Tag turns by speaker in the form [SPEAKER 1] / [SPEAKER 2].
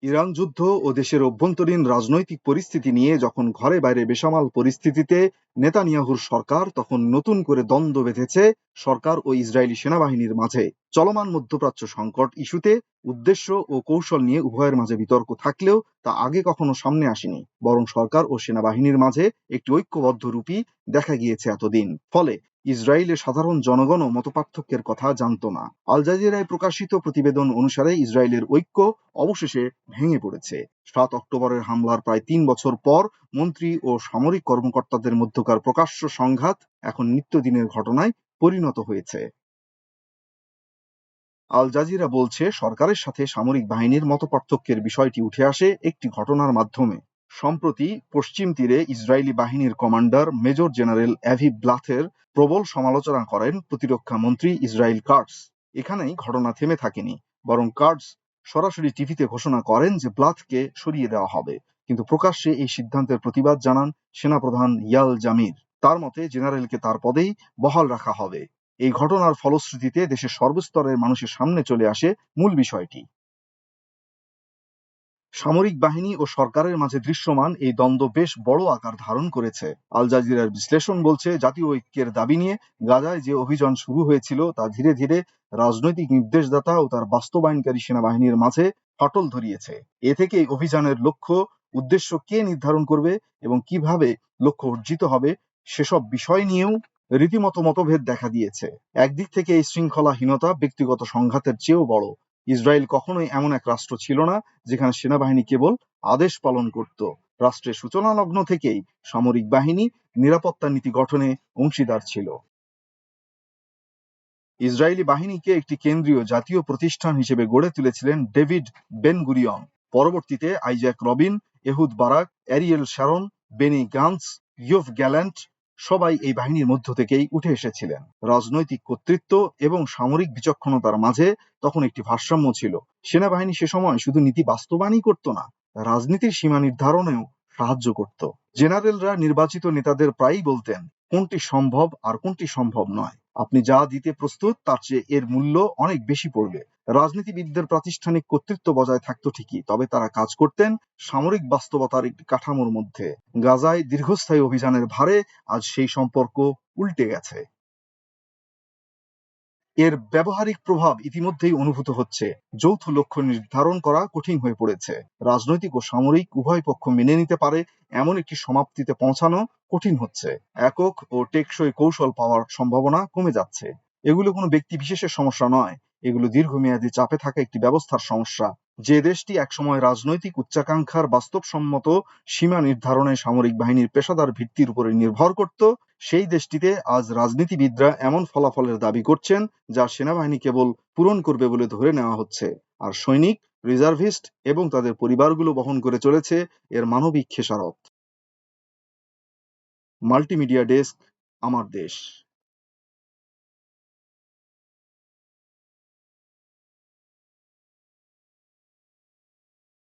[SPEAKER 1] Iran যুদ্ধ ও দেশের অভ্যন্তরীণ রাজনৈতিক পরিস্থিতি নিয়ে যখন ঘরে বাইরে বেসামাল পরিস্থিতিতে নেতানিয়াহুর সরকার, তখন নতুন করে দ্বন্দ্ব বেঁধেছে সরকার ও ইসরায়েলি সেনাবাহিনীর মাঝে। চলমান মধ্যপ্রাচ্য সংকট ইস্যুতে উদ্দেশ্য ও কৌশল নিয়ে উভয়ের মাঝে বিতর্ক থাকলেও তা আগে কখনো সামনে আসেনি, বরং সরকার ও সেনাবাহিনীর মাঝে একটি ঐক্যবদ্ধ রূপই দেখা গিয়েছে এতদিন। ফলে ইসরায়েলের সাধারণ জনগণও মতপার্থক্যের কথা জানত না। আল জাজিরায় প্রকাশিত প্রতিবেদন অনুসারে ইসরায়েলের ঐক্য অবশেষে ভেঙে পড়েছে। ৭ অক্টোবরের হামলার প্রায় ৩ বছর পর মন্ত্রী ও সামরিক কর্মকর্তাদের মধ্যকার প্রকাশ্য সংঘাত এখন নিত্যদিনের ঘটনায় পরিণত হয়েছে। আল জাজিরা বলছে, সরকারের সাথে সামরিক বাহিনীর মতপার্থক্যের বিষয়টি উঠে আসে একটি ঘটনার মাধ্যমে। সম্প্রতি পশ্চিম তীরে ইসরায়েলি বাহিনীর কমান্ডার মেজর জেনারেল অ্যাভি ব্লাথের প্রবল সমালোচনা করেন প্রতিরক্ষা মন্ত্রী ইসরায়েল কাটস। এখানেই ঘটনা থেমে থাকেনি, বরং কাটস সরাসরি টিভিতে ঘোষণা করেন যে ব্লাথকে সরিয়ে দেওয়া হবে, কিন্তু প্রকাশ্যে এই সিদ্ধান্তের প্রতিবাদ জানান সেনাপ্রধান ইয়াল জামির। তার মতে জেনারেলকে তার পদেই বহাল রাখা হবে। এই ঘটনার ফলশ্রুতিতে দেশের সর্বস্তরের মানুষের সামনে চলে আসে মূল বিষয়টি। সামরিক বাহিনী ও সরকারের মাঝে দৃশ্যমান এই দ্বন্দ্ব বেশ বড় আকার ধারণ করেছে। আল জাজিরার বিশ্লেষণ বলছে, জাতীয় ঐক্যের দাবি নিয়ে গাজায় যে অভিযান শুরু হয়েছিল তা ধীরে ধীরে রাজনৈতিক নির্দেশদাতা ও তার বাস্তবায়নকারী সেনাবাহিনীর মাঝে ফাটল ধরিয়েছে। এ থেকে এই অভিযানের লক্ষ্য উদ্দেশ্য কে নির্ধারণ করবে এবং কিভাবে লক্ষ্য অর্জিত হবে সেসব বিষয় নিয়েও রীতিমতো মতভেদ দেখা দিয়েছে। একদিক থেকে এই শৃঙ্খলাহীনতা ব্যক্তিগত সংঘাতের চেয়েও বড়। ইসরায়েল কখনোই এমন এক রাষ্ট্র ছিল না যেখানে সেনাবাহিনী কেবল আদেশ পালন করত। রাষ্ট্রের সূচনা লগ্ন থেকেই সামরিক বাহিনী নিরাপত্তা নীতি গঠনে অংশীদার ছিল। ইসরায়েলি বাহিনীকে একটি কেন্দ্রীয় জাতীয় প্রতিষ্ঠান হিসেবে গড়ে তুলেছিলেন ডেভিড বেন গুরিয়ন। পরবর্তীতে Isaac Rabin, Ehud Barak, Ariel Sharon, Benny Gantz, Yoav Gallant সবাই এই বাহিনীর মধ্য থেকেই উঠে এসেছিলেন। রাজনৈতিক কর্তৃত্ব এবং সামরিক বিচক্ষণতার মাঝে তখন একটি ভারসাম্য ছিল। সেনাবাহিনী সে সময় শুধু নীতি বাস্তবায়নই করত না, রাজনীতির সীমা নির্ধারণেও সাহায্য করত। জেনারেলরা নির্বাচিত নেতাদের প্রায়ই বলতেন কোনটি সম্ভব আর কোনটি সম্ভব নয়। আপনি যা দিতে প্রস্তুত তার চেয়ে এর মূল্য অনেক বেশি পড়বে। রাজনীতিবিদদের প্রাতিষ্ঠানিক কর্তৃত্ব বজায় থাকতো ঠিকই, তবে তারা কাজ করতেন সামরিক বাস্তবতার একটি কাঠামোর মধ্যে। গাজায় দীর্ঘস্থায়ী অভিযানের ভারে আজ সেই সম্পর্ক উল্টে গেছে। এর ব্যবহারিক প্রভাব ইতিমধ্যেই অনুভূত হচ্ছে। যৌথ লক্ষ্য নির্ধারণ করা কঠিন হয়ে পড়েছে। রাজনৈতিক ও সামরিক উভয় পক্ষ মেনে নিতে পারে এমন একটি সমাপ্তিতে পৌঁছানো কঠিন হচ্ছে। একক ও টেকসই কৌশল পাওয়ার সম্ভাবনা কমে যাচ্ছে। এগুলো কোনো ব্যক্তি বিশেষের সমস্যা নয়, এগুলো দীর্ঘমেয়াদী চাপে থাকা একটি ব্যবস্থার সমস্যা। যে দেশটি একসময় রাজনৈতিক উচ্চাকাঙ্ক্ষার বাস্তবসম্মত সীমা নির্ধারণে সামরিক বাহিনীর পেশাদার ভিত্তির উপরে নির্ভর করত, সেই দেশটিতে আজ রাজনীতিবিদরা এমন ফলাফলের দাবি করছেন যা সেনাবাহিনী কেবল পূরণ করবে বলে ধরে নেওয়া হচ্ছে, আর সৈনিক, রিজার্ভিস্ট এবং তাদের পরিবারগুলো বহন করে চলেছে এর মানবিক খেসারত। মাল্টিমিডিয়া ডেস্ক, আমার দেশ।